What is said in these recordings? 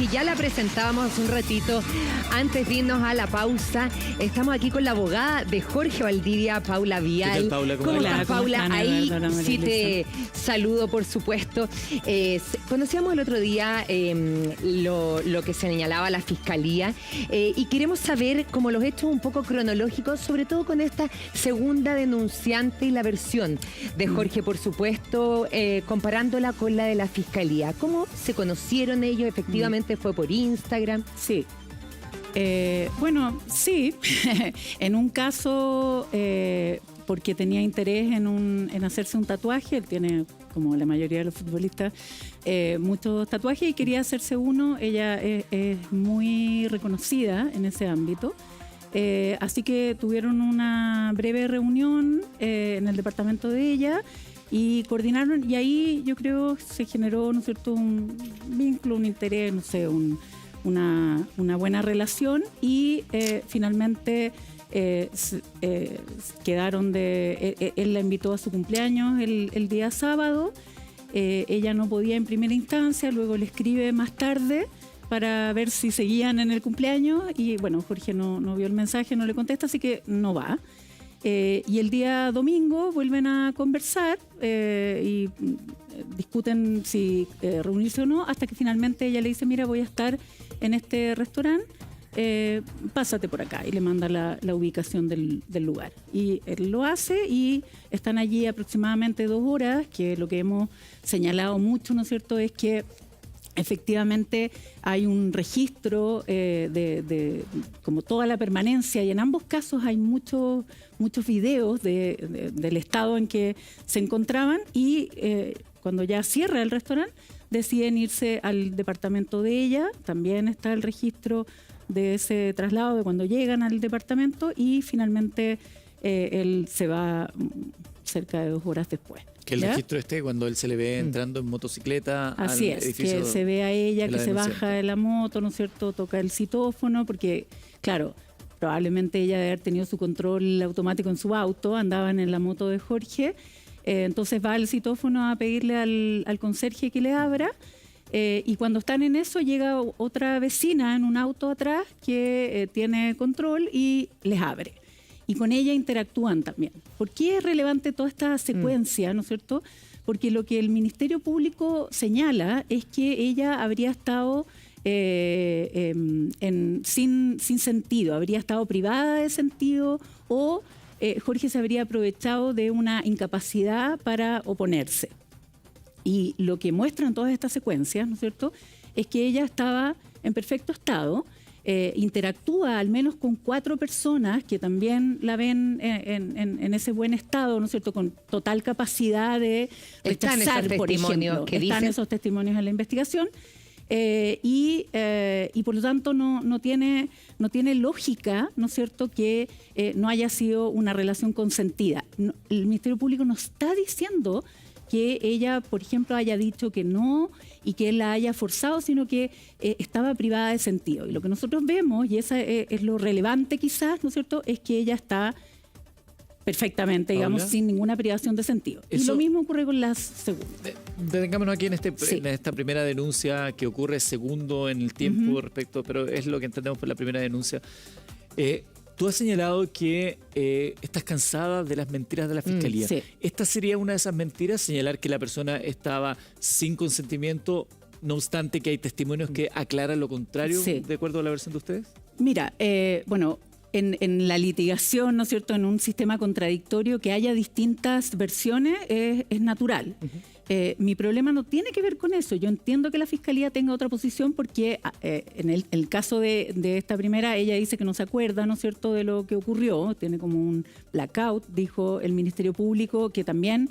que ya la presentábamos hace un ratito antes de irnos a la pausa. Estamos aquí con la abogada de Jorge Valdivia, Paula Vial. ¿Qué tal, Paula? ¿Cómo estás, Paula? Ahí sí te saludo, por supuesto. Conocíamos el otro día lo que señalaba la Fiscalía y queremos saber como los hechos un poco cronológicos, sobre todo con esta segunda denunciante y la versión de Jorge, por supuesto, comparándola con la de la Fiscalía. ¿Cómo se conocieron ellos? ¿Efectivamente fue por Instagram? Sí. Bueno, sí. En un caso, porque tenía interés en hacerse un tatuaje. Él tiene, como la mayoría de los futbolistas, muchos tatuajes y quería hacerse uno. Ella es muy reconocida en ese ámbito. Así que tuvieron una breve reunión en el departamento de ella y coordinaron, y ahí yo creo se generó, ¿no es cierto?, un vínculo, un interés, no sé, una buena relación y finalmente quedaron él la invitó a su cumpleaños el día sábado. Ella no podía en primera instancia, luego le escribe más tarde para ver si seguían en el cumpleaños y bueno, Jorge no vio el mensaje, no le contesta, así que no va. Y el día domingo vuelven a conversar y discuten si reunirse o no, hasta que finalmente ella le dice, mira, voy a estar en este restaurante, pásate por acá, y le manda la ubicación del lugar. Y él lo hace y están allí aproximadamente 2 horas, que lo que hemos señalado mucho, ¿no es cierto?, es que efectivamente hay un registro de como toda la permanencia, y en ambos casos hay muchos videos del estado en que se encontraban y cuando ya cierra el restaurante deciden irse al departamento de ella. También está el registro de ese traslado, de cuando llegan al departamento, y finalmente él se va cerca de 2 horas después. Que el ¿ya? registro cuando él se le ve entrando en motocicleta Así al es, edificio que se ve a ella, que se denunciante. baja de la moto, ¿no es cierto?, toca el citófono, porque, claro, probablemente ella debe haber tenido su control automático en su auto, andaban en la moto de Jorge, entonces va al citófono a pedirle al conserje que le abra, y cuando están en eso llega otra vecina en un auto atrás que tiene control y les abre. Y con ella interactúan también. ¿Por qué es relevante toda esta secuencia, no es cierto? Porque lo que el Ministerio Público señala es que ella habría estado sin sentido, habría estado privada de sentido, o Jorge se habría aprovechado de una incapacidad para oponerse. Y lo que muestran todas estas secuencias, ¿no es cierto?, es que ella estaba en perfecto estado. Interactúa al menos con 4 personas que también la ven en ese buen estado, ¿no es cierto?, con total capacidad de rechazar, por ejemplo. Están esos testimonios en la investigación y por lo tanto no tiene lógica, ¿no es cierto?, que no haya sido una relación consentida. El Ministerio Público no está diciendo que ella, por ejemplo, haya dicho que no y que él la haya forzado, sino que estaba privada de sentido. Y lo que nosotros vemos, y eso es lo relevante quizás, ¿no es cierto?, es que ella está perfectamente, digamos, sin ninguna privación de sentido. Y lo mismo ocurre con las segundas. Detengámonos aquí en esta primera denuncia que ocurre segundo en el tiempo respecto, pero es lo que entendemos por la primera denuncia. Tú has señalado que estás cansada de las mentiras de la Fiscalía. Sí. ¿Esta sería una de esas mentiras? Señalar que la persona estaba sin consentimiento, no obstante que hay testimonios que aclaran lo contrario, de acuerdo a la versión de ustedes. Mira, bueno, en la litigación, ¿no es cierto?, en un sistema contradictorio, que haya distintas versiones es natural. Mi problema no tiene que ver con eso. Yo entiendo que la Fiscalía tenga otra posición porque en el caso de esta primera, ella dice que no se acuerda, ¿no es cierto?, de lo que ocurrió, tiene como un blackout, dijo el Ministerio Público, que también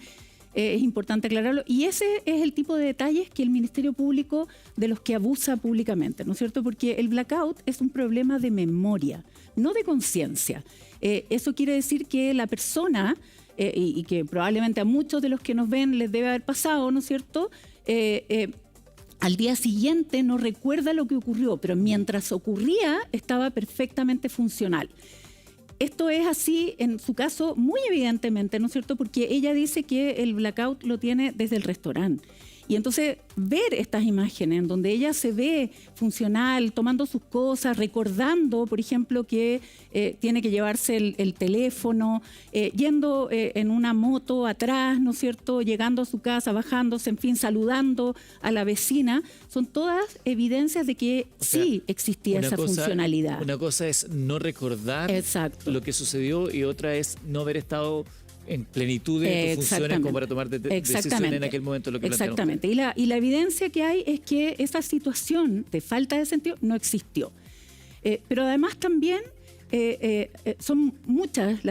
es importante aclararlo, y ese es el tipo de detalles que el Ministerio Público de los que abusa públicamente, ¿no es cierto?, porque el blackout es un problema de memoria, no de conciencia. Eso quiere decir que la persona, y que probablemente a muchos de los que nos ven les debe haber pasado, ¿no es cierto?, al día siguiente no recuerda lo que ocurrió, pero mientras ocurría estaba perfectamente funcional. Esto es así en su caso muy evidentemente, ¿no es cierto?, porque ella dice que el blackout lo tiene desde el restaurante. Y entonces ver estas imágenes en donde ella se ve funcional, tomando sus cosas, recordando, por ejemplo, que tiene que llevarse el teléfono, yendo en una moto atrás, ¿no es cierto?, llegando a su casa, bajándose, en fin, saludando a la vecina, son todas evidencias de que sí existía esa funcionalidad. Una cosa es no recordar lo que sucedió y otra es no haber estado en plenitud de tus funciones como para tomar decisiones en aquel momento. Lo que exactamente. Y la evidencia que hay es que esa situación de falta de sentido no existió. Pero además también son muchas.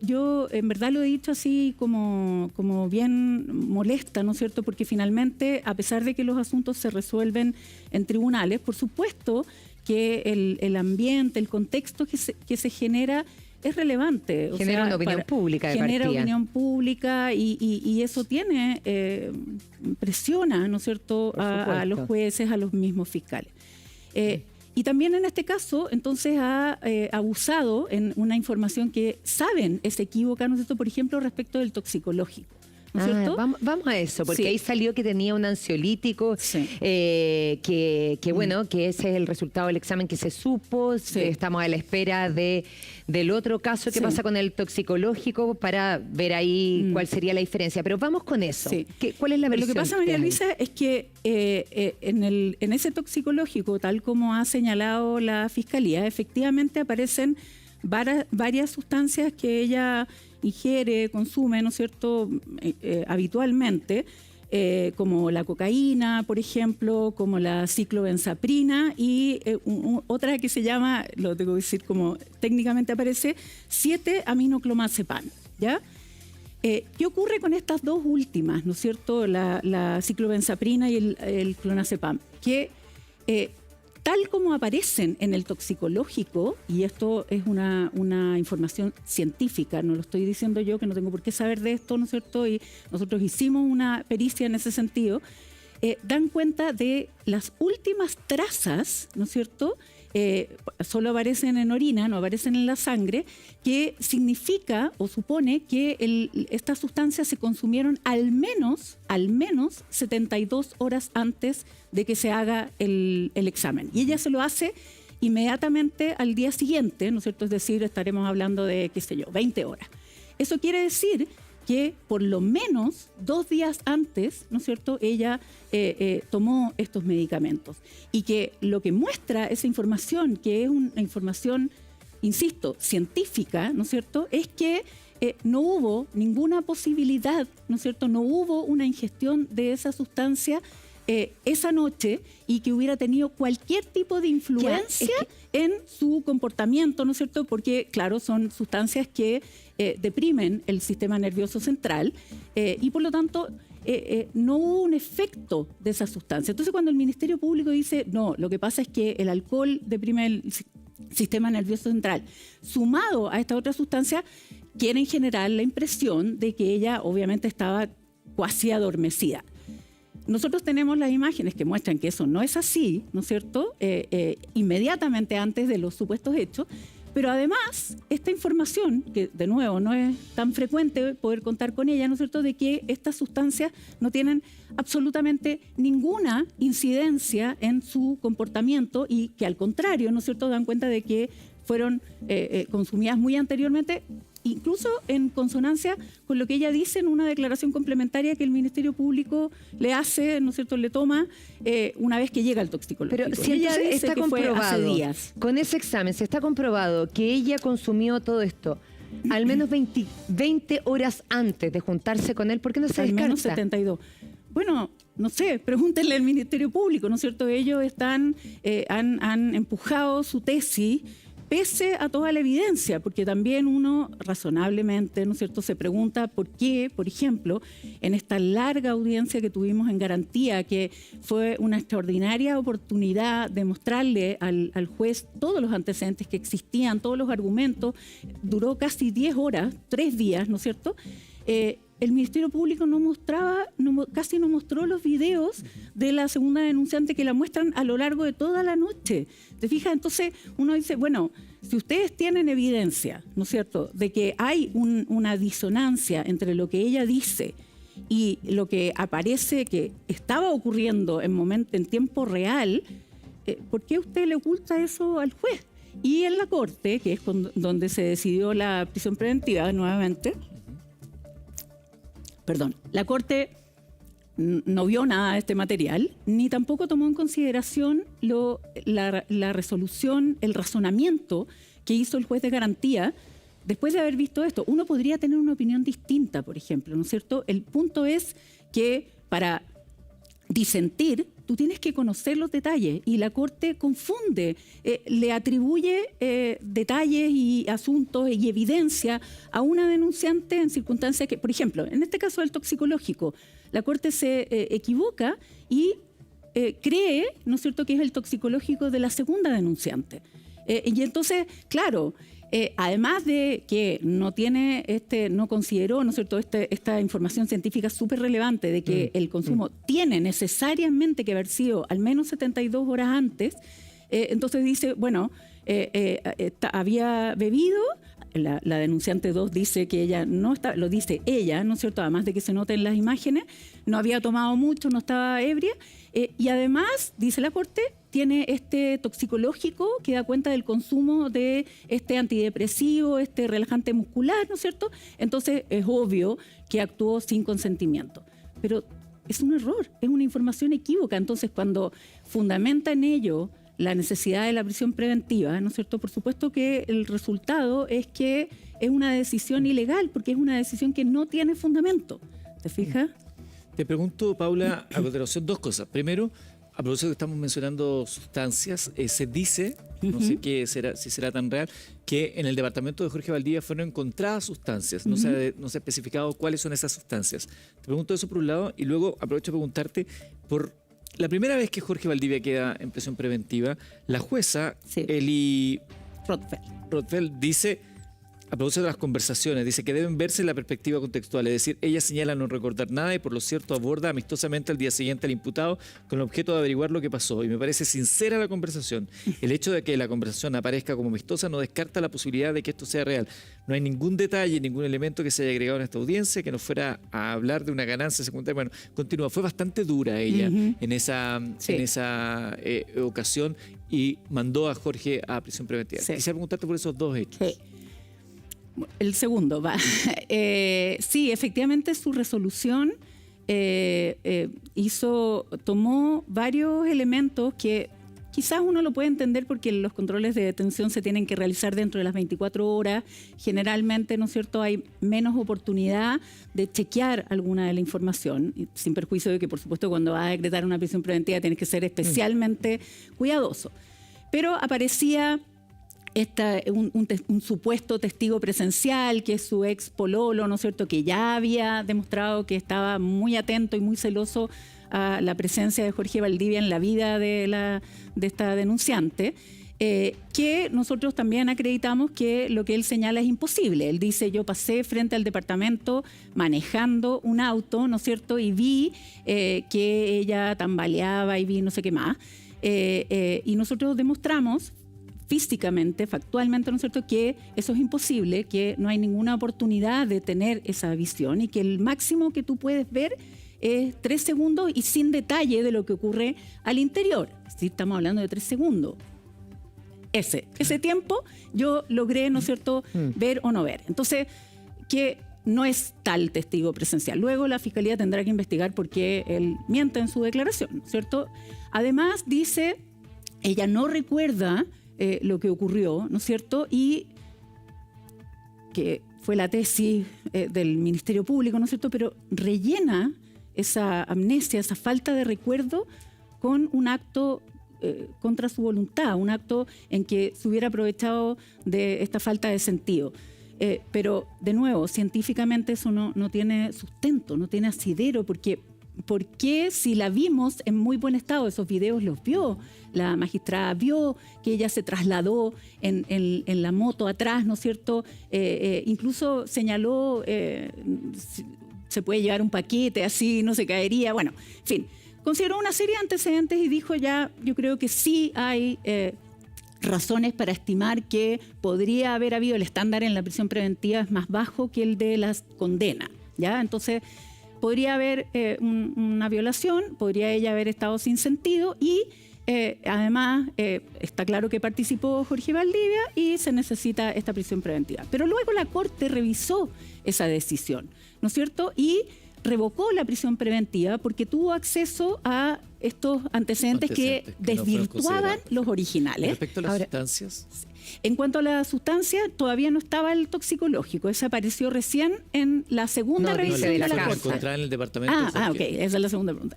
Yo en verdad lo he dicho así como bien molesta, ¿no es cierto? Porque finalmente, a pesar de que los asuntos se resuelven en tribunales, por supuesto que el ambiente, el contexto que se genera es relevante. Genera una opinión pública. Genera opinión pública y eso presiona, ¿no es cierto?, a los jueces, a los mismos fiscales. Y también en este caso, entonces, ha abusado en una información que saben es equívoca, ¿no es cierto?, por ejemplo, respecto del toxicológico. ¿No es cierto? Vamos a eso, porque ahí salió que tenía un ansiolítico, que bueno, que ese es el resultado del examen que se supo. Estamos a la espera del otro caso que pasa con el toxicológico para ver ahí cuál sería la diferencia. Pero vamos con eso. ¿Cuál es la versión? Lo que pasa, María Luisa, es que en ese toxicológico, tal como ha señalado la Fiscalía, efectivamente aparecen varias sustancias que ella ingiere, consume, ¿no es cierto?, habitualmente, como la cocaína, por ejemplo, como la ciclobenzaprina y otra que se llama, lo tengo que decir como técnicamente aparece, 7-aminoclomazepam, ¿ya? ¿Qué ocurre con estas dos últimas, ¿no es cierto?, la ciclobenzaprina y el clonazepam? Que tal como aparecen en el toxicológico, y esto es una información científica, no lo estoy diciendo yo, que no tengo por qué saber de esto, ¿no es cierto?, y nosotros hicimos una pericia en ese sentido, dan cuenta de las últimas trazas, ¿no es cierto?, solo aparecen en orina, no aparecen en la sangre, que significa o supone que estas sustancias se consumieron al menos 72 horas antes de que se haga el examen. Y ella se lo hace inmediatamente al día siguiente, ¿no es cierto? Es decir, estaremos hablando de, 20 horas. Eso quiere decir que por lo menos 2 días antes, ¿no es cierto?, ella tomó estos medicamentos. Y que lo que muestra esa información, que es una información, insisto, científica, ¿no es cierto?, es que no hubo ninguna posibilidad, ¿no es cierto?, no hubo una ingestión de esa sustancia esa noche y que hubiera tenido cualquier tipo de influencia en su comportamiento, ¿no es cierto?, porque, claro, son sustancias que deprimen el sistema nervioso central y, por lo tanto, no hubo un efecto de esa sustancia. Entonces, cuando el Ministerio Público dice, no, lo que pasa es que el alcohol deprime el sistema nervioso central, sumado a esta otra sustancia, quieren generar la impresión de que ella obviamente estaba cuasi adormecida. Nosotros tenemos las imágenes que muestran que eso no es así, ¿no es cierto?, inmediatamente antes de los supuestos hechos, pero además esta información, que de nuevo no es tan frecuente poder contar con ella, ¿no es cierto?, de que estas sustancias no tienen absolutamente ninguna incidencia en su comportamiento y que al contrario, ¿no es cierto?, dan cuenta de que fueron consumidas muy anteriormente, incluso en consonancia con lo que ella dice en una declaración complementaria que el Ministerio Público le hace, ¿no es cierto?, le toma una vez que llega al toxicológico. Pero si ella está comprobado, hace días. Con ese examen se está comprobado que ella consumió todo esto al menos 20 horas antes de juntarse con él, ¿por qué no se descarta? Al menos 72. Bueno, no sé, pregúntenle al Ministerio Público, ¿no es cierto? Ellos han empujado su tesis pese a toda la evidencia, porque también uno razonablemente, ¿no es cierto?, se pregunta por qué, por ejemplo, en esta larga audiencia que tuvimos en Garantía, que fue una extraordinaria oportunidad de mostrarle al juez todos los antecedentes que existían, todos los argumentos, duró casi 10 horas, 3 días, ¿no es cierto?, el Ministerio Público casi no mostró los videos de la segunda denunciante que la muestran a lo largo de toda la noche. ¿Te fijas? Entonces uno dice, bueno, si ustedes tienen evidencia, ¿no es cierto?, de que hay una disonancia entre lo que ella dice y lo que aparece que estaba ocurriendo en tiempo real, ¿por qué usted le oculta eso al juez? Y en la Corte, que es donde se decidió la prisión preventiva nuevamente, la Corte no vio nada de este material, ni tampoco tomó en consideración la resolución, el razonamiento que hizo el juez de garantía después de haber visto esto. Uno podría tener una opinión distinta, por ejemplo, ¿no es cierto? El punto es que para disentir, tú tienes que conocer los detalles, y la Corte confunde, le atribuye detalles y asuntos y evidencia a una denunciante en circunstancias que, por ejemplo, en este caso del toxicológico, la Corte se equivoca y cree, ¿no es cierto?, que es el toxicológico de la segunda denunciante. Y entonces, claro, además de que no consideró, ¿no es cierto?, esta información científica súper relevante de que el consumo tiene necesariamente que haber sido al menos 72 horas antes, entonces dice, bueno, había bebido. La denunciante 2 dice que ella no está, lo dice ella, ¿no es cierto?, además de que se nota en las imágenes, no había tomado mucho, no estaba ebria, y además, dice la Corte, tiene este toxicológico que da cuenta del consumo de este antidepresivo, este relajante muscular, ¿no es cierto? Entonces es obvio que actuó sin consentimiento. Pero es un error, es una información equívoca. Entonces, cuando fundamenta en ello la necesidad de la prisión preventiva, ¿no es cierto?, por supuesto que el resultado es que es una decisión ilegal, porque es una decisión que no tiene fundamento. ¿Te fijas? Te pregunto, Paula, a continuación, dos cosas. Primero, a propósito que estamos mencionando sustancias, se dice, no sé si será tan real, que en el departamento de Jorge Valdivia fueron encontradas sustancias. No se ha especificado cuáles son esas sustancias. Te pregunto eso por un lado, y luego aprovecho a preguntarte por la primera vez que Jorge Valdivia queda en prisión preventiva, la jueza Eli Rothfeld dice, a propósito de las conversaciones, dice que deben verse en la perspectiva contextual, es decir, ella señala no recordar nada y por lo cierto aborda amistosamente al día siguiente al imputado con el objeto de averiguar lo que pasó, y me parece sincera la conversación. El hecho de que la conversación aparezca como amistosa no descarta la posibilidad de que esto sea real. No hay ningún detalle, ningún elemento que se haya agregado en esta audiencia que nos fuera a hablar de una ganancia secundaria. Bueno, continúa, fue bastante dura ella en esa ocasión, y mandó a Jorge a prisión preventiva. Quisiera preguntarte por esos dos hechos. El segundo, va. Sí, efectivamente su resolución tomó varios elementos que quizás uno lo puede entender porque los controles de detención se tienen que realizar dentro de las 24 horas. Generalmente, ¿no es cierto?, hay menos oportunidad de chequear alguna de la información, sin perjuicio de que, por supuesto, cuando vas a decretar una prisión preventiva tienes que ser especialmente cuidadoso. Pero aparecía un supuesto testigo presencial, que es su ex pololo, ¿no es cierto?, que ya había demostrado que estaba muy atento y muy celoso a la presencia de Jorge Valdivia en la vida de esta denunciante, que nosotros también acreditamos que lo que él señala es imposible. Él dice, yo pasé frente al departamento manejando un auto, ¿no es cierto?, y vi que ella tambaleaba y vi no sé qué más, y nosotros demostramos físicamente, factualmente, ¿no es cierto?, que eso es imposible, que no hay ninguna oportunidad de tener esa visión y que el máximo que tú puedes ver es 3 segundos y sin detalle de lo que ocurre al interior. Es decir, estamos hablando de 3 segundos. Ese tiempo yo logré, ¿no es cierto?, ver o no ver. Entonces, que no es tal testigo presencial. Luego la Fiscalía tendrá que investigar por qué él miente en su declaración, ¿cierto? Además, dice, ella no recuerda lo que ocurrió, ¿no es cierto?, y que fue la tesis del Ministerio Público, ¿no es cierto?, pero rellena esa amnesia, esa falta de recuerdo con un acto contra su voluntad, un acto en que se hubiera aprovechado de esta falta de sentido. Pero, de nuevo, científicamente eso no tiene sustento, no tiene asidero, porque ¿por qué si la vimos en muy buen estado? Esos videos los vio, la magistrada vio que ella se trasladó en la moto atrás, ¿no es cierto? Incluso señaló, se puede llevar un paquete así, no se caería, bueno, en fin. Consideró una serie de antecedentes y dijo ya, yo creo que sí hay razones para estimar que podría haber habido, el estándar en la prisión preventiva es más bajo que el de las condenas, ¿ya? Entonces, podría haber una violación, podría ella haber estado sin sentido y además está claro que participó Jorge Valdivia y se necesita esta prisión preventiva. Pero luego la Corte revisó esa decisión, ¿no es cierto? Y revocó la prisión preventiva porque tuvo acceso a estos antecedentes que desvirtuaban los originales. Respecto a las sustancias. En cuanto a la sustancia, todavía no estaba el toxicológico. Ese apareció recién en la segunda revisión de la Corte. Encontrar en el departamento. Ok, esa es la segunda pregunta.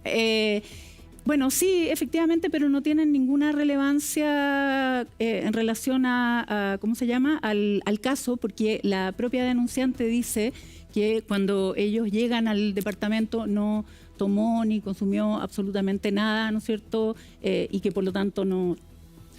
Bueno, sí, efectivamente, pero no tienen ninguna relevancia en relación a ¿cómo se llama? Al caso, porque la propia denunciante dice que cuando ellos llegan al departamento no tomó ni consumió absolutamente nada, ¿no es cierto? Y que por lo tanto no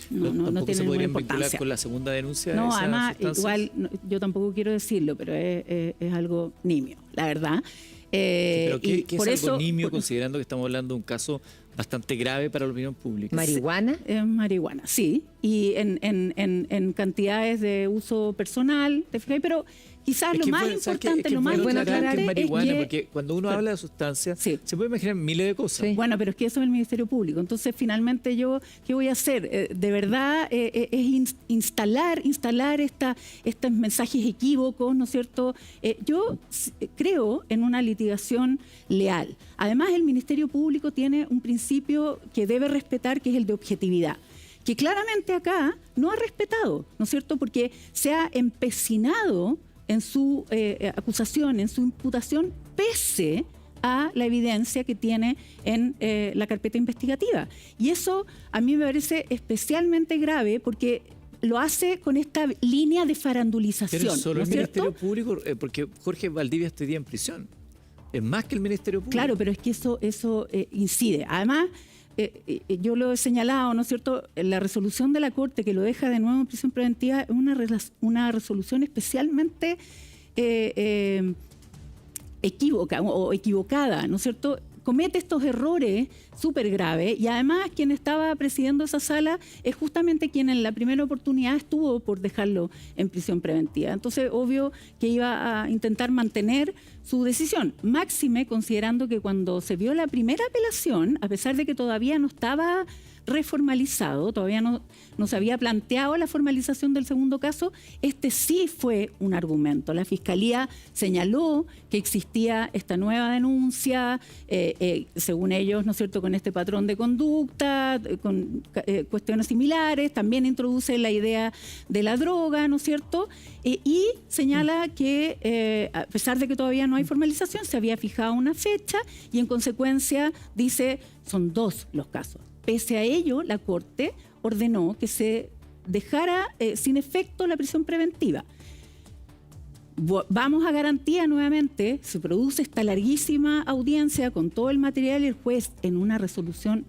tiene ninguna importancia. ¿Con la segunda denuncia? No, además, igual, yo tampoco quiero decirlo, pero es algo nimio, la verdad. ¿Pero qué es algo nimio, considerando que estamos hablando de un caso bastante grave para la opinión pública? ¿Marihuana? Marihuana, sí. Y en cantidades de uso personal, ¿te fijas? Pero quizás lo más importante, lo más bueno aclarar es marihuana, que, porque cuando uno habla de sustancias, se puede imaginar miles de cosas. Sí. Bueno, pero es que eso es el Ministerio Público. Entonces, finalmente yo, ¿qué voy a hacer? De verdad, es instalar estos mensajes equívocos, ¿no es cierto? Yo creo en una litigación leal. Además, el Ministerio Público tiene un principio que debe respetar, que es el de objetividad, que claramente acá no ha respetado, ¿no es cierto? Porque se ha empecinado en su acusación, en su imputación, pese a la evidencia que tiene en la carpeta investigativa. Y eso a mí me parece especialmente grave porque lo hace con esta línea de farandulización. Pero solo ¿no es el cierto? Ministerio Público, porque Jorge Valdivia está hoy día en prisión. Es más que el Ministerio Público. Claro, pero es que eso incide. Además, yo lo he señalado, ¿no es cierto? La resolución de la Corte que lo deja de nuevo en prisión preventiva es una resolución especialmente equivocada, ¿no es cierto? Comete estos errores súper graves y además quien estaba presidiendo esa sala es justamente quien en la primera oportunidad estuvo por dejarlo en prisión preventiva. Entonces, obvio que iba a intentar mantener su decisión, máxime considerando que cuando se vio la primera apelación, a pesar de que todavía no estaba reformalizado, todavía no se había planteado la formalización del segundo caso, este sí fue un argumento. La Fiscalía señaló que existía esta nueva denuncia, según ellos, ¿no es cierto?, con este patrón de conducta, con cuestiones similares, también introduce la idea de la droga, ¿no es cierto?, y señala que a pesar de que todavía no hay formalización, se había fijado una fecha y en consecuencia dice, son 2 los casos. Pese a ello, la Corte ordenó que se dejara sin efecto la prisión preventiva. Vamos a garantía nuevamente, se produce esta larguísima audiencia con todo el material y el juez en una resolución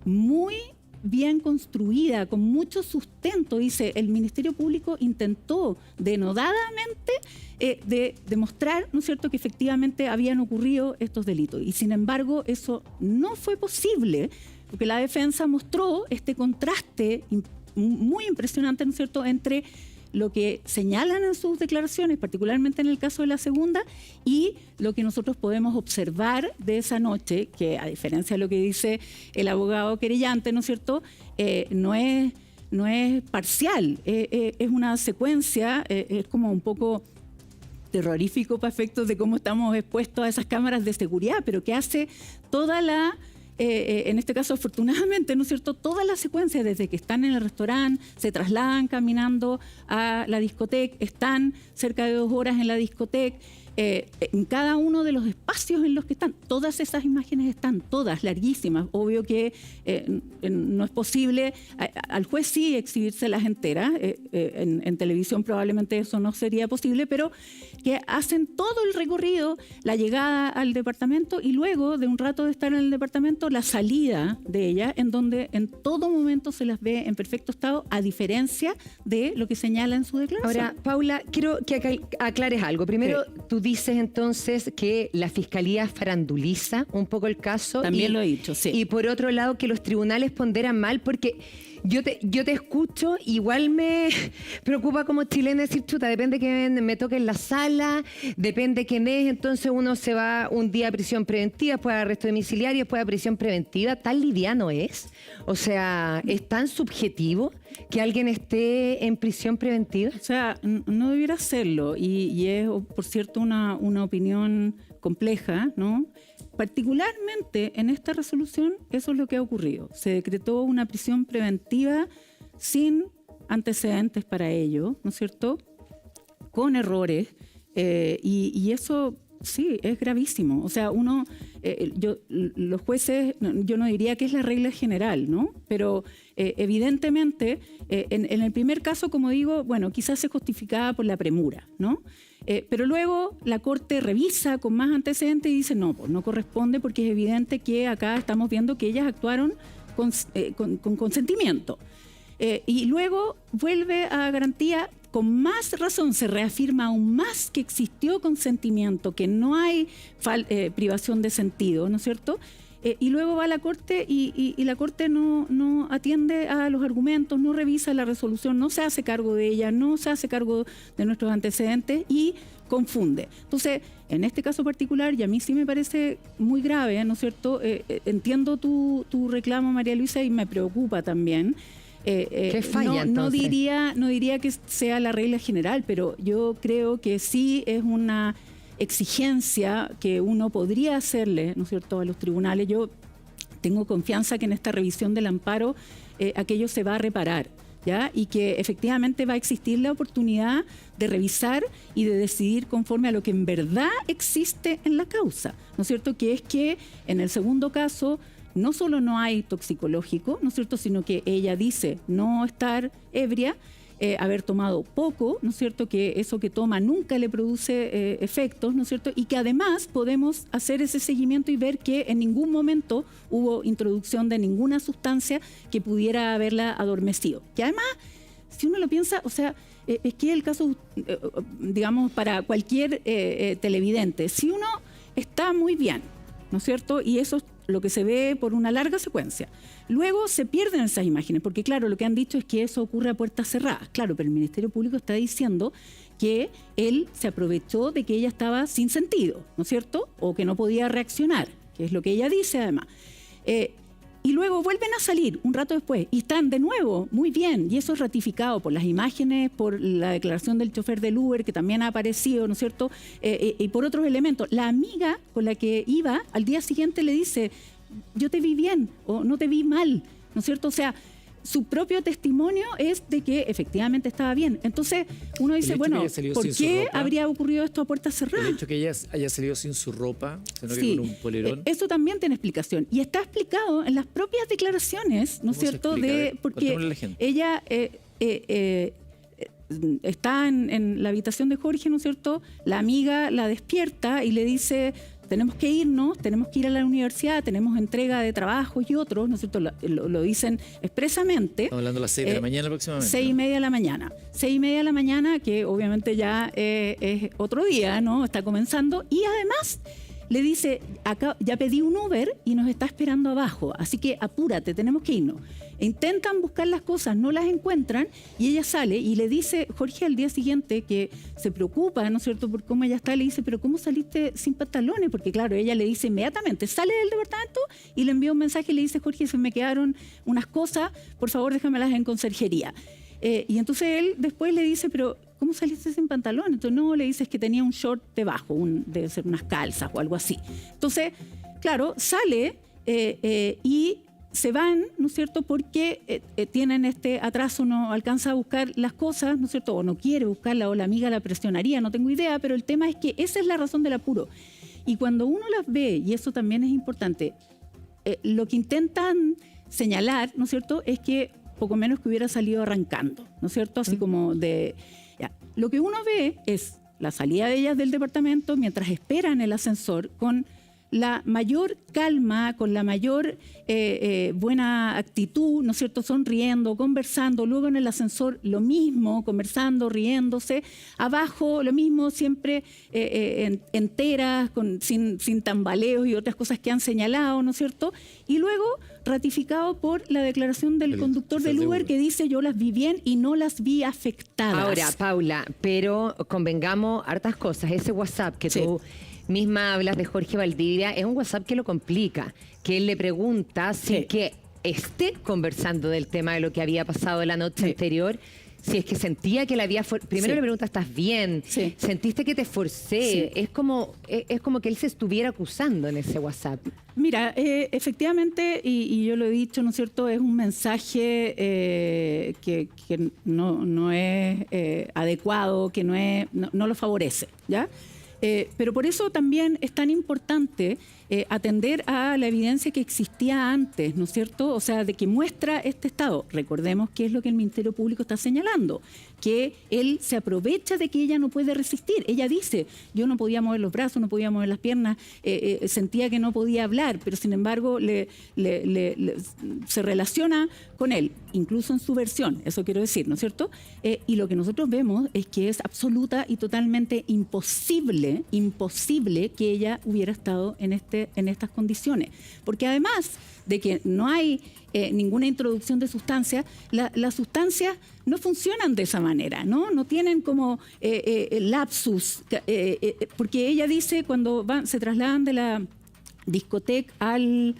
muy bien construida, con mucho sustento, dice, el Ministerio Público intentó denodadamente demostrar, ¿no es cierto?, que efectivamente habían ocurrido estos delitos. Y sin embargo, eso no fue posible, porque la defensa mostró este contraste muy impresionante, ¿no es cierto?, entre lo que señalan en sus declaraciones, particularmente en el caso de la segunda, y lo que nosotros podemos observar de esa noche, que a diferencia de lo que dice el abogado querellante, ¿no es cierto?, no es parcial, es una secuencia, es como un poco terrorífico para efectos de cómo estamos expuestos a esas cámaras de seguridad, pero que hace toda la... en este caso, afortunadamente, ¿no es cierto?, toda la secuencia, desde que están en el restaurante, se trasladan caminando a la discoteca, están cerca de 2 horas en la discoteca, en cada uno de los espacios en los que están, todas esas imágenes están, todas larguísimas. Obvio que no es posible, al juez sí exhibírselas enteras, en televisión probablemente eso no sería posible, pero que hacen todo el recorrido, la llegada al departamento y luego de un rato de estar en el departamento, la salida de ella, en donde en todo momento se las ve en perfecto estado, a diferencia de lo que señala en su declaración. Ahora, Paula, quiero que aclares algo. Primero, tú dices entonces que la Fiscalía faranduliza un poco el caso. También lo he dicho, sí. Y por otro lado, que los tribunales ponderan mal, porque yo te escucho, igual me preocupa como chilena decir, chuta, depende que me toque en la sala, depende quién es, entonces uno se va un día a prisión preventiva, después a arresto domiciliario, después a prisión preventiva. ¿Tan liviano es? O sea, ¿es tan subjetivo que alguien esté en prisión preventiva? O sea, no debiera serlo, y es, por cierto, una opinión compleja, ¿no? Particularmente en esta resolución, eso es lo que ha ocurrido. Se decretó una prisión preventiva sin antecedentes para ello, ¿no es cierto? Con errores, y eso sí, es gravísimo. O sea, los jueces, yo no diría que es la regla general, ¿no? Pero evidentemente, en el primer caso, como digo, bueno, quizás se justificaba por la premura, ¿no? Pero luego la Corte revisa con más antecedentes y dice, no, pues no corresponde porque es evidente que acá estamos viendo que ellas actuaron con consentimiento. Y luego vuelve a garantía, con más razón se reafirma aún más que existió consentimiento, que no hay privación de sentido, ¿no es cierto? Y luego va a la Corte y la Corte no atiende a los argumentos, no revisa la resolución, no se hace cargo de ella, no se hace cargo de nuestros antecedentes y confunde. Entonces, en este caso particular, y a mí sí me parece muy grave, ¿no es cierto? Entiendo tu reclamo, María Luisa, y me preocupa también. ¿Qué falla, no diría que sea la regla general, pero yo creo que sí es una exigencia que uno podría hacerle, ¿no es cierto?, a los tribunales. Yo tengo confianza que en esta revisión del amparo aquello se va a reparar, ¿ya? Y que efectivamente va a existir la oportunidad de revisar y de decidir conforme a lo que en verdad existe en la causa, ¿no es cierto?, que es que en el segundo caso no solo no hay toxicológico, ¿no es cierto?, sino que ella dice no estar ebria, haber tomado poco, ¿no es cierto?, que eso que toma nunca le produce efectos, ¿no es cierto?, y que además podemos hacer ese seguimiento y ver que en ningún momento hubo introducción de ninguna sustancia que pudiera haberla adormecido. Que además, si uno lo piensa, o sea, es que el caso, digamos, para cualquier televidente, si uno está muy bien, ¿no es cierto?, y eso es lo que se ve por una larga secuencia. Luego se pierden esas imágenes, porque claro, lo que han dicho es que eso ocurre a puertas cerradas. Claro, pero el Ministerio Público está diciendo que él se aprovechó de que ella estaba sin sentido, ¿no es cierto? O que no podía reaccionar, que es lo que ella dice además. Y luego vuelven a salir un rato después y están de nuevo muy bien, y eso es ratificado por las imágenes, por la declaración del chofer del Uber que también ha aparecido, ¿no es cierto?, y por otros elementos. La amiga con la que iba al día siguiente le dice, yo te vi bien o no te vi mal, ¿no es cierto? O sea, su propio testimonio es de que efectivamente estaba bien. Entonces uno dice, bueno, ¿por qué habría ocurrido esto a puertas cerradas? El hecho que ella haya salido sin su ropa, sino sí, que con un polerón. Eso también tiene explicación. Y está explicado en las propias declaraciones, ¿no es cierto? Porque ella está en la habitación de Jorge, ¿no es cierto? La amiga la despierta y le dice, tenemos que irnos, tenemos que ir a la universidad, tenemos entrega de trabajos y otros, ¿no es cierto? Lo dicen expresamente. Estamos hablando a las 6 de la mañana aproximadamente. 6:30 de la mañana. 6:30 de la mañana, que obviamente ya es otro día, ¿no? Está comenzando. Y además le dice, acá ya pedí un Uber y nos está esperando abajo, así que apúrate, tenemos que irnos. Intentan buscar las cosas, no las encuentran y ella sale y le dice, Jorge al día siguiente, que se preocupa, ¿no es cierto?, por cómo ella está, le dice, pero ¿cómo saliste sin pantalones? Porque claro, ella le dice inmediatamente, sale del departamento y le envía un mensaje y le dice, Jorge, se me quedaron unas cosas, por favor déjamelas en conserjería. Y entonces él después le dice, pero ¿cómo saliste sin pantalón? Entonces no, le dices que tenía un short debajo, debe ser unas calzas o algo así. Entonces, claro, sale y se van, ¿no es cierto?, porque tienen este atraso, no alcanza a buscar las cosas, ¿no es cierto?, o no quiere buscarla, o la amiga la presionaría, no tengo idea, pero el tema es que esa es la razón del apuro. Y cuando uno las ve, y eso también es importante, lo que intentan señalar, ¿no es cierto?, es que poco menos que hubiera salido arrancando, ¿no es cierto?, así como de... Ya. Lo que uno ve es la salida de ellas del departamento mientras esperan el ascensor con la mayor calma, con la mayor buena actitud, ¿no es cierto?, sonriendo, conversando, luego en el ascensor lo mismo, conversando, riéndose, abajo lo mismo, siempre enteras, sin tambaleos y otras cosas que han señalado, ¿no es cierto?, y luego ratificado por la declaración del conductor del Uber que dice yo las vi bien y no las vi afectadas. Ahora, Paula, pero convengamos hartas cosas. Ese WhatsApp que tú misma hablas de Jorge Valdivia es un WhatsApp que lo complica, que él le pregunta si que esté conversando del tema de lo que había pasado la noche anterior, si es que sentía que la había... Primero le pregunta, ¿estás bien? ¿Sentiste que te forcé? Es como que él se estuviera acusando en ese WhatsApp. Mira, efectivamente, y yo lo he dicho, ¿no es cierto?, es un mensaje que no es adecuado, que no lo favorece, ¿ya? Pero por eso también es tan importante atender a la evidencia que existía antes, ¿no es cierto? O sea, de que muestra este estado. Recordemos qué es lo que el Ministerio Público está señalando, que él se aprovecha de que ella no puede resistir. Ella dice, yo no podía mover los brazos, no podía mover las piernas, sentía que no podía hablar, pero sin embargo se relaciona con él, incluso en su versión, eso quiero decir, ¿no es cierto? Y lo que nosotros vemos es que es absoluta y totalmente imposible que ella hubiera estado en estas condiciones. Porque además de que no hay ninguna introducción de sustancias, las sustancias no funcionan de esa manera, ¿no? No tienen como lapsus, porque ella dice cuando se trasladan de la discoteca al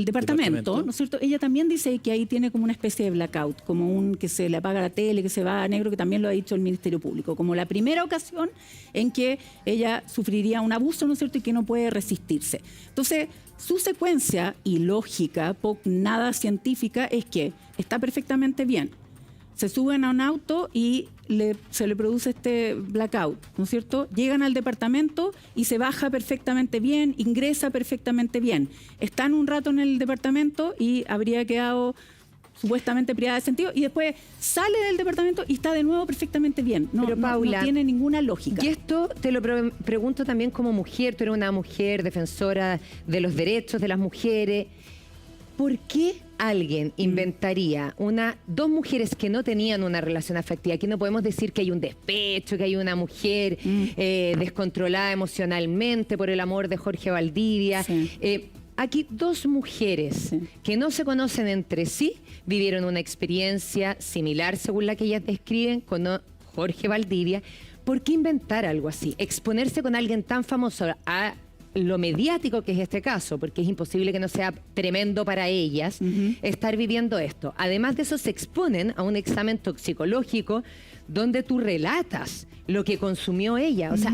departamento, ¿no es cierto? Ella también dice que ahí tiene como una especie de blackout, como que se le apaga la tele, que se va a negro, que también lo ha dicho el Ministerio Público, como la primera ocasión en que ella sufriría un abuso, ¿no es cierto?, y que no puede resistirse. Entonces, su secuencia ilógica, nada científica, es que está perfectamente bien. Se suben a un auto y se le produce este blackout, ¿no es cierto? Llegan al departamento y se baja perfectamente bien, ingresa perfectamente bien. Están un rato en el departamento y habría quedado supuestamente privada de sentido y después sale del departamento y está de nuevo perfectamente bien. Pero Paula, no tiene ninguna lógica. Y esto te lo pregunto también como mujer, tú eres una mujer defensora de los derechos de las mujeres. ¿Por qué alguien inventaría dos mujeres que no tenían una relación afectiva? Aquí no podemos decir que hay un despecho, que hay una mujer descontrolada emocionalmente por el amor de Jorge Valdivia. Aquí dos mujeres que no se conocen entre sí vivieron una experiencia similar, según la que ellas describen, con Jorge Valdivia. ¿Por qué inventar algo así? Exponerse con alguien tan famoso a lo mediático que es este caso, porque es imposible que no sea tremendo para ellas estar viviendo esto. Además de eso, se exponen a un examen toxicológico donde tú relatas lo que consumió ella. O sea,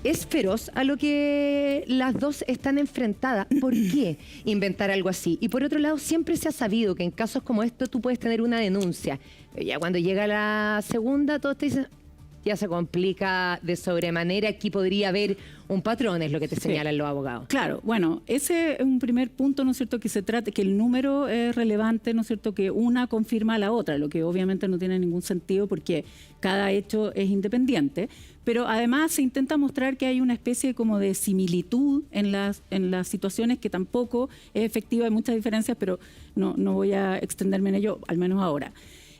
es feroz a lo que las dos están enfrentadas. ¿Por qué inventar algo así? Y por otro lado, siempre se ha sabido que en casos como estos tú puedes tener una denuncia. Pero ya cuando llega la segunda, todos te dicen... ya se complica de sobremanera. Aquí podría haber un patrón, es lo que te señalan los abogados. Claro, bueno, ese es un primer punto, ¿no es cierto?, que se trata, que el número es relevante, ¿no es cierto?, que una confirma a la otra, lo que obviamente no tiene ningún sentido porque cada hecho es independiente, pero además se intenta mostrar que hay una especie como de similitud en las situaciones que tampoco es efectiva, hay muchas diferencias, pero no voy a extenderme en ello, al menos ahora.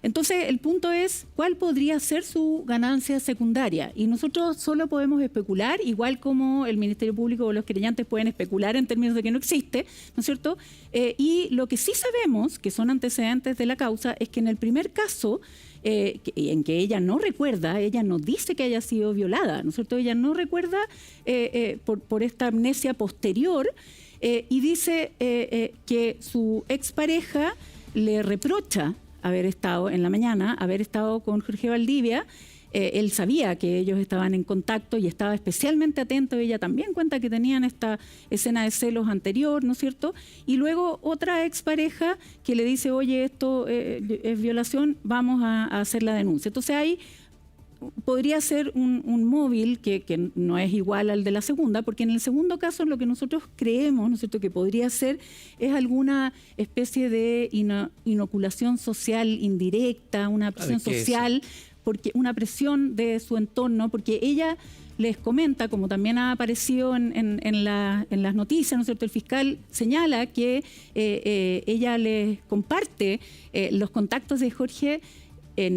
Entonces, el punto es, ¿cuál podría ser su ganancia secundaria? Y nosotros solo podemos especular, igual como el Ministerio Público o los querellantes pueden especular en términos de que no existe, ¿no es cierto? Y lo que sí sabemos, que son antecedentes de la causa, es que en el primer caso, en que ella no recuerda, ella no dice que haya sido violada, ¿no es cierto? Ella no recuerda por esta amnesia posterior y dice que su expareja le reprocha haber estado en la mañana, haber estado con Jorge Valdivia. Él sabía que ellos estaban en contacto y estaba especialmente atento. Ella también cuenta que tenían esta escena de celos anterior, ¿no es cierto? Y luego otra expareja que le dice, oye, esto es violación, vamos a hacer la denuncia. Entonces ahí podría ser un móvil que no es igual al de la segunda, porque en el segundo caso lo que nosotros creemos, ¿no es cierto?, que podría ser es alguna especie de inoculación social indirecta, una presión social, porque una presión de su entorno, porque ella les comenta, como también ha aparecido en las noticias, ¿no es cierto?, el fiscal señala que ella les comparte los contactos de Jorge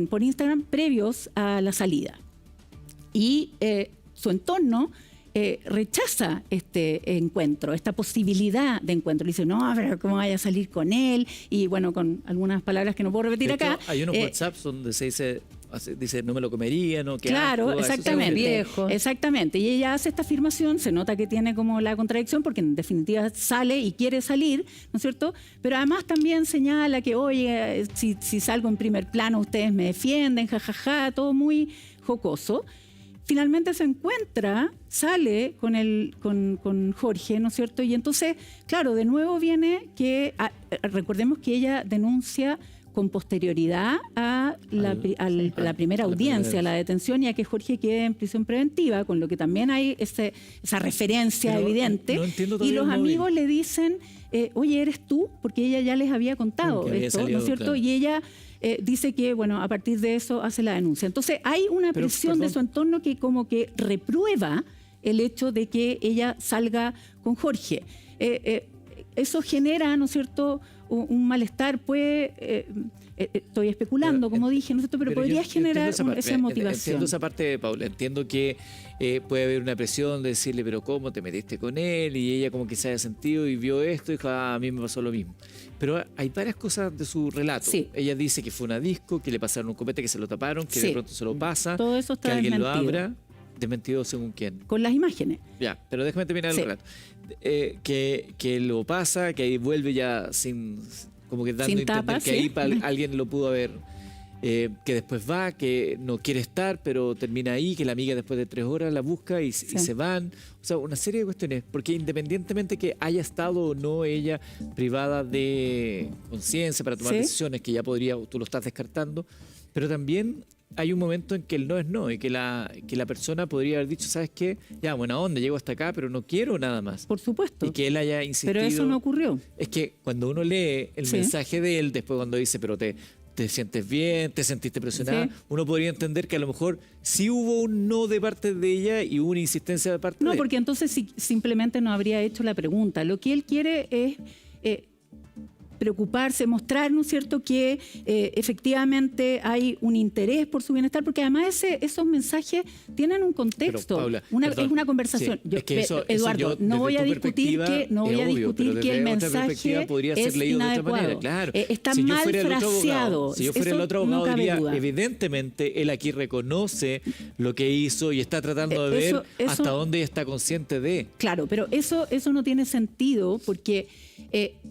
por Instagram previos a la salida. Y su entorno rechaza este encuentro, esta posibilidad de encuentro. Le dice, no, pero ¿cómo vaya a salir con él? Y bueno, con algunas palabras que no puedo repetir acá. Hay unos WhatsApps donde se dice, no me lo comería, ¿no? Qué claro, asco, exactamente. Viejo. Exactamente. Y ella hace esta afirmación, se nota que tiene como la contradicción, porque en definitiva sale y quiere salir, ¿no es cierto? Pero además también señala que, oye, si salgo en primer plano, ustedes me defienden, jajaja, todo muy jocoso. Finalmente se encuentra, sale con Jorge, ¿no es cierto? Y entonces, claro, de nuevo viene que, recordemos que ella denuncia con posterioridad a la primera audiencia, a la detención, y a que Jorge quede en prisión preventiva, con lo que también hay esa referencia pero evidente. No entiendo y los el amigos le dicen, oye, ¿eres tú? Porque ella ya les había contado esto, ¿no es cierto? Claro. Y ella dice que, bueno, a partir de eso hace la denuncia. Entonces hay una presión de su entorno que como que reprueba el hecho de que ella salga con Jorge. Eso genera, ¿no es cierto?, un malestar. Estoy especulando, como dije, ¿no es cierto?, pero podría generar esa motivación. Entiendo esa parte, Paula. Entiendo que puede haber una presión de decirle, pero ¿cómo te metiste con él? Y ella como que se haya sentido y vio esto y dijo, a mí me pasó lo mismo. Pero hay varias cosas de su relato. Sí. Ella dice que fue una disco, que le pasaron un copete, que se lo taparon, que de pronto se lo pasa, todo eso está que alguien desmentido. lo abra. ¿Desmentido según quién? Con las imágenes. Ya, pero déjame terminar el relato. Que lo pasa, que ahí vuelve ya sin, como que dando a entender tapa, que ahí alguien lo pudo haber, que después va, que no quiere estar, pero termina ahí, que la amiga después de 3 horas la busca y se van. O sea, una serie de cuestiones, porque independientemente que haya estado o no ella privada de conciencia para tomar decisiones, que ya podría, tú lo estás descartando, pero también hay un momento en que el no es no y que la persona podría haber dicho, ¿sabes qué? Ya, buena onda, llego hasta acá, pero no quiero nada más. Por supuesto. Y que él haya insistido. Pero eso no ocurrió. Es que cuando uno lee el mensaje de él, después cuando dice, pero te sientes bien, te sentiste presionada, uno podría entender que a lo mejor sí hubo un no de parte de ella y hubo una insistencia de parte de él. No, porque entonces simplemente no habría hecho la pregunta. Lo que él quiere es preocuparse, mostrar, ¿no es cierto?, que efectivamente hay un interés por su bienestar, porque además esos mensajes tienen un contexto. Pero, Paula, es una conversación. Sí, es que Eduardo, no voy a discutir que el mensaje podría ser es leído inadecuado. De otra manera, claro. Está mal fraseado. Si yo fuera el otro abogado, diría, evidentemente, él aquí reconoce lo que hizo y está tratando de ver hasta dónde está consciente de. Claro, pero eso no tiene sentido, porque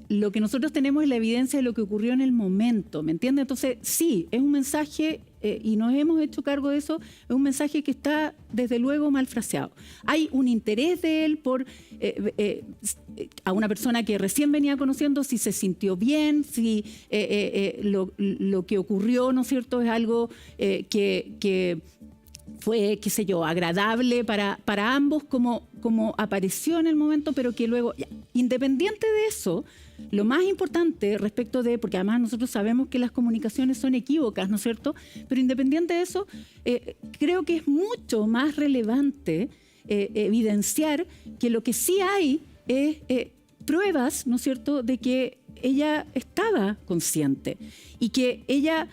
lo que nosotros tenemos es la evidencia de lo que ocurrió en el momento, ¿me entiendes? Entonces, sí, es un mensaje, y nos hemos hecho cargo de eso, es un mensaje que está, desde luego, mal fraseado. Hay un interés de él por a una persona que recién venía conociendo, si se sintió bien, si lo que ocurrió, ¿no es cierto?, es algo que fue, qué sé yo, agradable para ambos, como apareció en el momento, pero que luego, independiente de eso, lo más importante respecto de, porque además nosotros sabemos que las comunicaciones son equívocas, ¿no es cierto?, pero independiente de eso, creo que es mucho más relevante evidenciar que lo que sí hay es pruebas, ¿no es cierto?, de que ella estaba consciente y que ella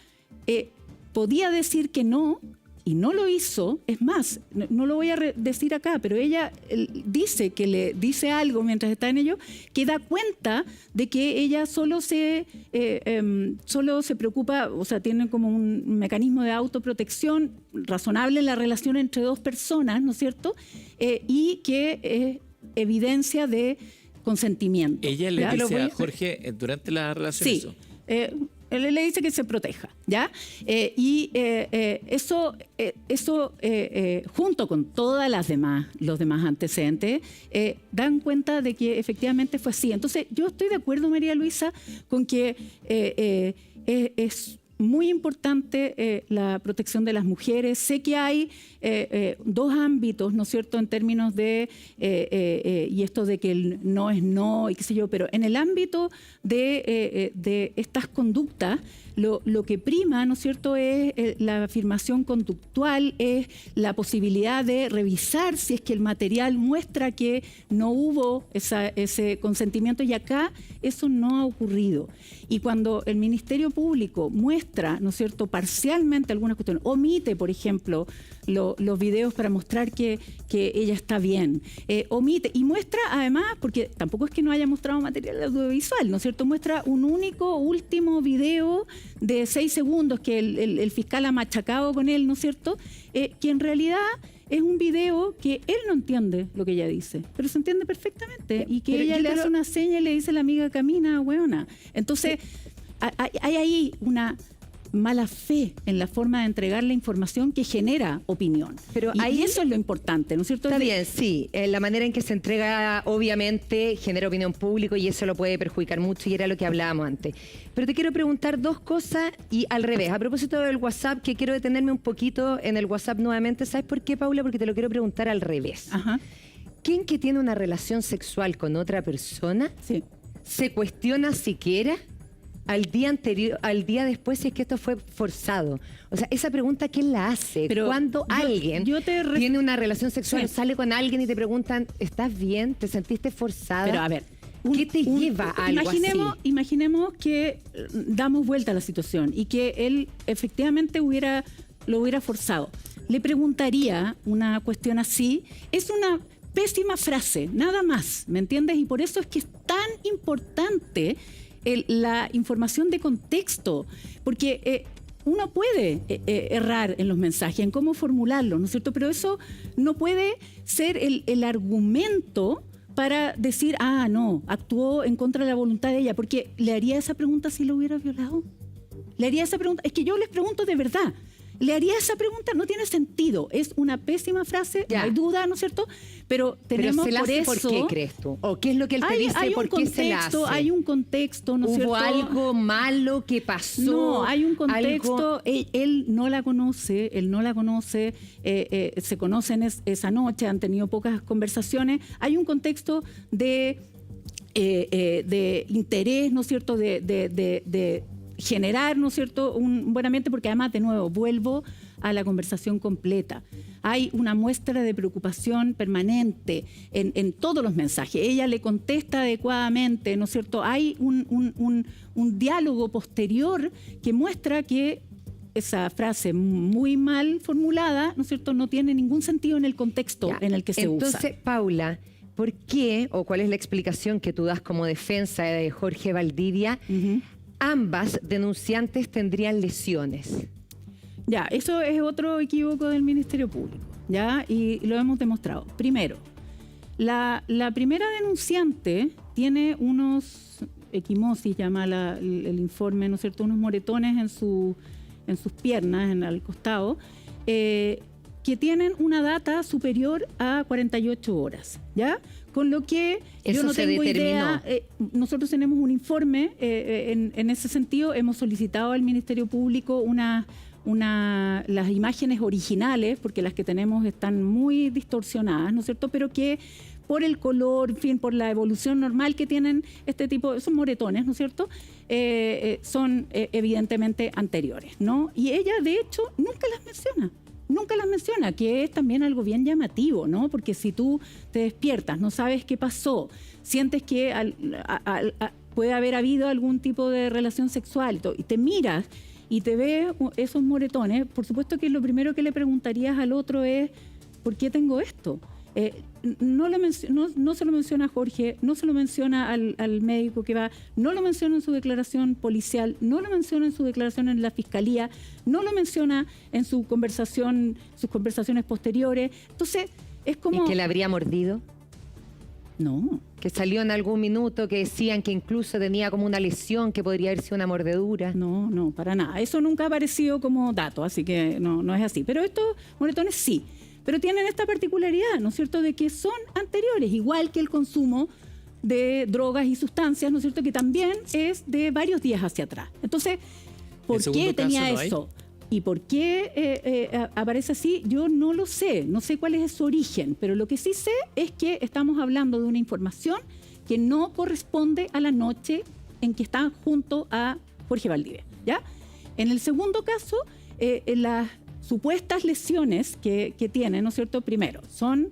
podía decir que no, y no lo hizo. Es más, no lo voy a decir acá, pero ella dice que le dice algo mientras está en ello, que da cuenta de que ella solo se preocupa, o sea, tiene como un mecanismo de autoprotección razonable en la relación entre dos personas, ¿no es cierto?, y que es evidencia de consentimiento. Ella le dice a Jorge durante la relación eso. Él le dice que se proteja, ¿ya? Eso junto con todas los demás antecedentes, dan cuenta de que efectivamente fue así. Entonces, yo estoy de acuerdo, María Luisa, con que es muy importante la protección de las mujeres. Sé que hay 2 ámbitos, ¿no es cierto?, en términos de, y esto de que el no es no, y qué sé yo, pero en el ámbito de estas conductas, lo que prima, ¿no es cierto?, es la afirmación conductual, es la posibilidad de revisar si es que el material muestra que no hubo ese consentimiento, y acá eso no ha ocurrido. Y cuando el Ministerio Público muestra, ¿no es cierto?, parcialmente algunas cuestiones, omite, por ejemplo, los videos para mostrar que ella está bien, omite y muestra además, porque tampoco es que no haya mostrado material audiovisual, ¿no es cierto?, muestra un único último video de 6 segundos que el fiscal ha machacado con él, ¿no es cierto?, que en realidad es un video que él no entiende lo que ella dice, pero se entiende perfectamente, y que ella le hace una seña y le dice a la amiga, camina, hueona. Entonces, hay ahí una mala fe en la forma de entregar la información que genera opinión. Pero y eso es lo importante, ¿no es cierto? Está bien, sí. La manera en que se entrega obviamente genera opinión pública y eso lo puede perjudicar mucho, y era lo que hablábamos antes. Pero te quiero preguntar 2 cosas y al revés. A propósito del WhatsApp, que quiero detenerme un poquito en el WhatsApp nuevamente. ¿Sabes por qué, Paula? Porque te lo quiero preguntar al revés. Ajá. ¿Quién que tiene una relación sexual con otra persona Sí. se cuestiona siquiera al día después si es que esto fue forzado? O sea, esa pregunta, ¿quién la hace? Pero cuando alguien tiene una relación sexual, Sí. sale con alguien y te preguntan, ¿estás bien? ¿Te sentiste forzada? Pero a ver, ¿qué te lleva a algo así? Imaginemos que damos vuelta a la situación y que él efectivamente lo hubiera forzado. Le preguntaría una cuestión así. Es una pésima frase, nada más, ¿me entiendes? Y por eso es que es tan importante la información de contexto, porque uno puede errar en los mensajes, en cómo formularlos, ¿no es cierto? Pero eso no puede ser el argumento para decir, no, actuó en contra de la voluntad de ella, porque ¿le haría esa pregunta si lo hubiera violado? ¿Le haría esa pregunta? Es que yo les pregunto de verdad. ¿Le haría esa pregunta? No tiene sentido. Es una pésima frase, Ya. no hay duda, ¿no es cierto? Pero tenemos se la por hace eso... ¿por qué crees tú? ¿O qué es lo que él te dice? ¿Por qué se la hace? Hay un contexto, ¿no es cierto? ¿Hubo algo malo que pasó? No, hay un contexto. Algo... Él no la conoce, se conocen esa noche, han tenido pocas conversaciones. Hay un contexto de interés, ¿no es cierto?, de generar, ¿no es cierto?, un buen ambiente, porque además, de nuevo, vuelvo a la conversación completa. Hay una muestra de preocupación permanente en todos los mensajes. Ella le contesta adecuadamente, ¿no es cierto? Hay un diálogo posterior que muestra que esa frase muy mal formulada, ¿no es cierto?, no tiene ningún sentido en el contexto en el que se usa. Entonces, Paula, ¿por qué, o cuál es la explicación que tú das como defensa de Jorge Valdivia? Ambas denunciantes tendrían lesiones. Ya, eso es otro equívoco del Ministerio Público, ¿ya? Y lo hemos demostrado. Primero, la primera denunciante tiene unos equimosis, llama el informe, ¿no es cierto?, unos moretones en sus piernas, al costado, que tienen una data superior a 48 horas, ¿ya? Con lo que eso yo no se tengo determinó. idea. Nosotros tenemos un informe en ese sentido. Hemos solicitado al Ministerio Público las imágenes originales, porque las que tenemos están muy distorsionadas, ¿no es cierto? Pero que por el color, en fin, por la evolución normal que tienen este tipo, son moretones, ¿no es cierto?, son evidentemente anteriores, ¿no? Y ella, de hecho, nunca las menciona, que es también algo bien llamativo, ¿no? Porque si tú te despiertas, no sabes qué pasó, sientes que puede haber habido algún tipo de relación sexual y te miras y te ves esos moretones, por supuesto que lo primero que le preguntarías al otro es, ¿por qué tengo esto? No se lo menciona a Jorge, no se lo menciona al médico que va, no lo menciona en su declaración policial, no lo menciona en su declaración en la fiscalía, no lo menciona en sus conversaciones posteriores. Entonces, es como... ¿Y que la habría mordido? No. Que salió en algún minuto que decían que incluso tenía como una lesión que podría haber sido una mordedura. No, para nada. Eso nunca ha aparecido como dato, así que no es así. Pero estos moretones sí. Pero tienen esta particularidad, ¿no es cierto?, de que son anteriores, igual que el consumo de drogas y sustancias, ¿no es cierto?, que también es de varios días hacia atrás. Entonces, ¿por qué tenía eso? ¿Y por qué aparece así? Yo no lo sé, no sé cuál es su origen, pero lo que sí sé es que estamos hablando de una información que no corresponde a la noche en que están junto a Jorge Valdivia, ¿ya? En el segundo caso, las supuestas lesiones que tiene, ¿no es cierto? Primero, son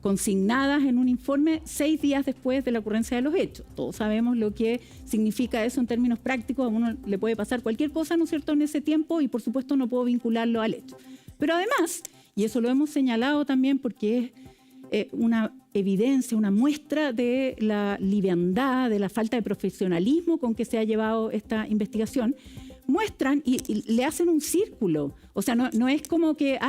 consignadas en un informe 6 días después de la ocurrencia de los hechos. Todos sabemos lo que significa eso en términos prácticos. A uno le puede pasar cualquier cosa, ¿no es cierto?, en ese tiempo, y por supuesto no puedo vincularlo al hecho. Pero además, y eso lo hemos señalado también porque es una evidencia, una muestra de la liviandad, de la falta de profesionalismo con que se ha llevado esta investigación, muestran y le hacen un círculo. O sea, no es como que,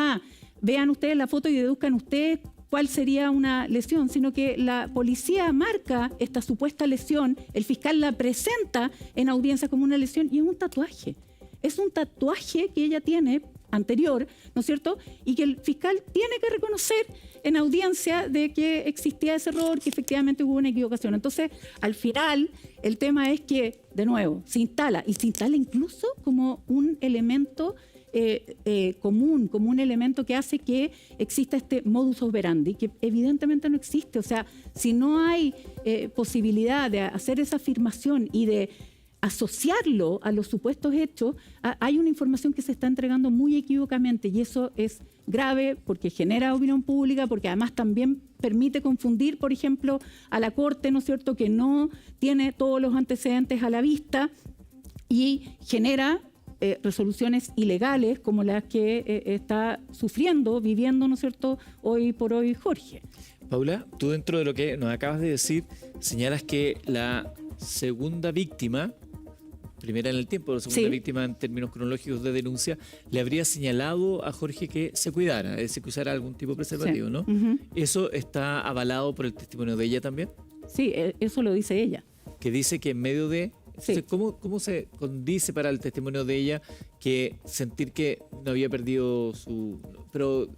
vean ustedes la foto y deduzcan ustedes cuál sería una lesión, sino que la policía marca esta supuesta lesión, el fiscal la presenta en audiencia como una lesión y es un tatuaje. Es un tatuaje que ella tiene anterior, ¿no es cierto? Y que el fiscal tiene que reconocer en audiencia de que existía ese error, que efectivamente hubo una equivocación. Entonces, al final, el tema es que, de nuevo, se instala incluso como un elemento común, como un elemento que hace que exista este modus operandi, que evidentemente no existe. O sea, si no hay posibilidad de hacer esa afirmación y de asociarlo a los supuestos hechos, hay una información que se está entregando muy equívocamente, y eso es grave porque genera opinión pública, porque además también permite confundir, por ejemplo, a la Corte, ¿no es cierto?, que no tiene todos los antecedentes a la vista, y genera resoluciones ilegales como las que está sufriendo, viviendo, ¿no es cierto?, hoy por hoy Jorge. Paula, tú dentro de lo que nos acabas de decir, señalas que la segunda víctima, primera en el tiempo, la segunda víctima en términos cronológicos de denuncia, le habría señalado a Jorge que se cuidara, es decir, que usara algún tipo de preservativo, ¿no? ¿Eso está avalado por el testimonio de ella también? Sí, eso lo dice ella. Que dice que en medio de... Entonces, ¿cómo se condice para el testimonio de ella que sentir que no había perdido su... Pero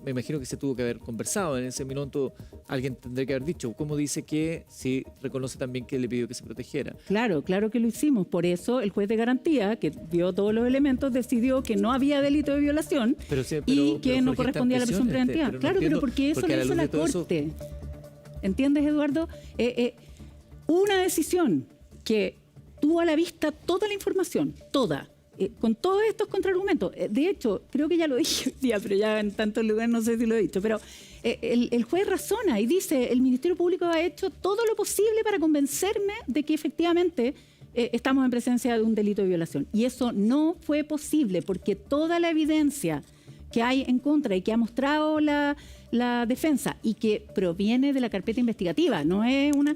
me imagino que se tuvo que haber conversado en ese minuto, alguien tendría que haber dicho. ¿Cómo dice que sí reconoce también que le pidió que se protegiera? Claro que lo hicimos. Por eso el juez de garantía, que vio todos los elementos, decidió que no había delito de violación y que no correspondía a la prisión preventiva. Claro, pero porque eso lo hizo la Corte. ¿Entiendes, Eduardo? Una decisión que tuvo a la vista toda la información, toda, con todos estos contraargumentos. De hecho, creo que ya lo dije, pero ya en tantos lugares no sé si lo he dicho, pero el juez razona y dice, el Ministerio Público ha hecho todo lo posible para convencerme de que efectivamente estamos en presencia de un delito de violación. Y eso no fue posible porque toda la evidencia que hay en contra y que ha mostrado la defensa y que proviene de la carpeta investigativa, no es una...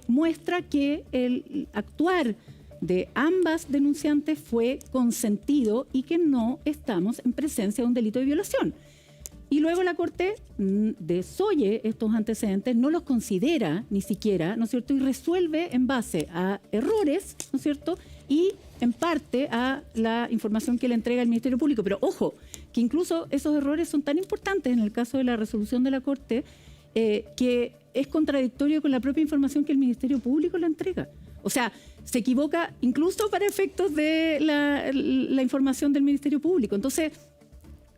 muestra que el actuar de ambas denunciantes fue consentido y que no estamos en presencia de un delito de violación. Y luego la Corte desoye estos antecedentes, no los considera ni siquiera, ¿no es cierto?, y resuelve en base a errores, ¿no es cierto?, y en parte a la información que le entrega el Ministerio Público. Pero ojo, que incluso esos errores son tan importantes en el caso de la resolución de la Corte que es contradictorio con la propia información que el Ministerio Público le entrega. O sea, se equivoca incluso para efectos de la información del Ministerio Público. Entonces,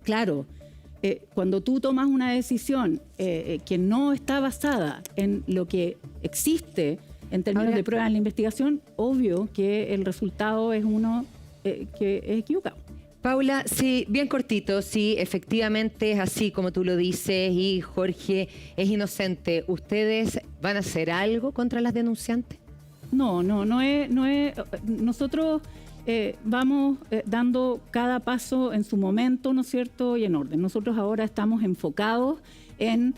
claro, cuando tú tomas una decisión que no está basada en lo que existe en términos de pruebas en la investigación, obvio que el resultado es uno que es equivocado. Paula, sí, bien cortito, sí, efectivamente es así como tú lo dices y Jorge es inocente. ¿Ustedes van a hacer algo contra las denunciantes? No es. Nosotros vamos dando cada paso en su momento, ¿no es cierto?, y en orden. Nosotros ahora estamos enfocados en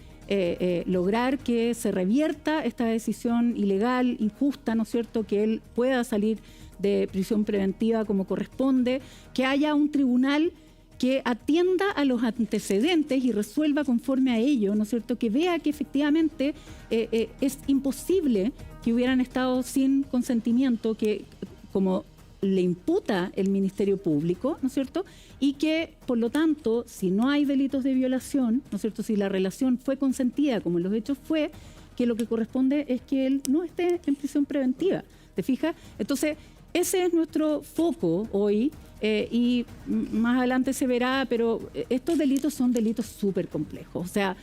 lograr que se revierta esta decisión ilegal, injusta, ¿no es cierto?, que él pueda salir de prisión preventiva como corresponde, que haya un tribunal que atienda a los antecedentes y resuelva conforme a ello, ¿no es cierto?, que vea que efectivamente es imposible que hubieran estado sin consentimiento, que como le imputa el Ministerio Público, ¿no es cierto?, y que, por lo tanto, si no hay delitos de violación, ¿no es cierto?, si la relación fue consentida como en los hechos fue, que lo que corresponde es que él no esté en prisión preventiva. ¿Te fijas? Entonces, ese es nuestro foco hoy y más adelante se verá, pero estos delitos son delitos súper complejos. O sea,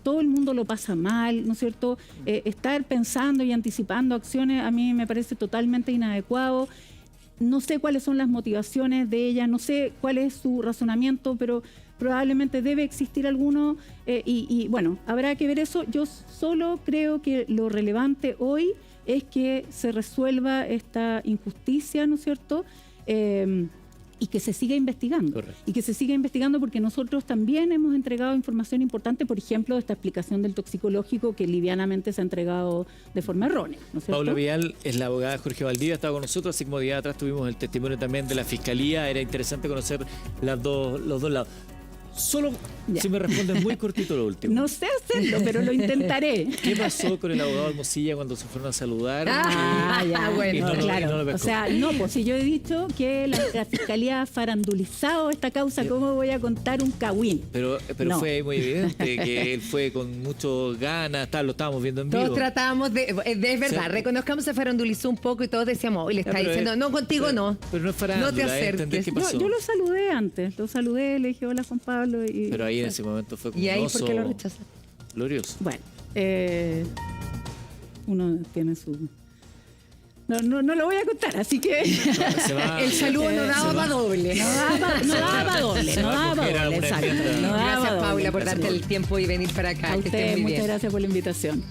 todo el mundo lo pasa mal, ¿no es cierto? Estar pensando y anticipando acciones a mí me parece totalmente inadecuado. no sé cuáles son las motivaciones de ella, no sé cuál es su razonamiento, pero probablemente debe existir alguno y bueno, habrá que ver eso. Yo solo creo que lo relevante hoy es que se resuelva esta injusticia, ¿no es cierto? Y que se siga investigando. Correcto. Y que se siga investigando porque nosotros también hemos entregado información importante, por ejemplo, esta explicación del toxicológico que livianamente se ha entregado de forma errónea, ¿no es cierto? Paula Vial es la abogada Jorge Valdivia, estaba con nosotros, así como día atrás tuvimos el testimonio también de la Fiscalía. Era interesante conocer los dos lados. Solo Ya. si me respondes muy cortito lo último. No sé hacerlo, pero lo intentaré. ¿Qué pasó con el abogado Hermosilla cuando se fueron a saludar? Ya, bueno, y no lo claro. pescó? O sea, no, pues si yo he dicho que la Fiscalía ha farandulizado esta causa, ¿cómo voy a contar un cagüín? Pero No. fue muy evidente que él fue con mucho ganas, lo estábamos viendo en vivo. Todos tratábamos de... Es verdad, Sí. reconozcamos, se farandulizó un poco y todos decíamos, hoy le está pero diciendo, no, contigo no. Pero no es farándula, No te entender acerques. qué pasó. Yo lo saludé antes, le dije hola Juan Pablo. Pero ahí en ese momento fue como ¿Y ahí un por oso qué lo rechazaste? glorioso. Bueno, uno tiene su... No lo voy a contar, así que... Se va- El saludo no se daba va- para doble. No daba para doble, Se no va a daba coger para doble, alguna exacto. enmienda. No daba Gracias, pa' doble. Paula, por Gracias, darte el Paula. tiempo y venir para acá. A Que estés ustedes, muy muchas bien. gracias por la invitación.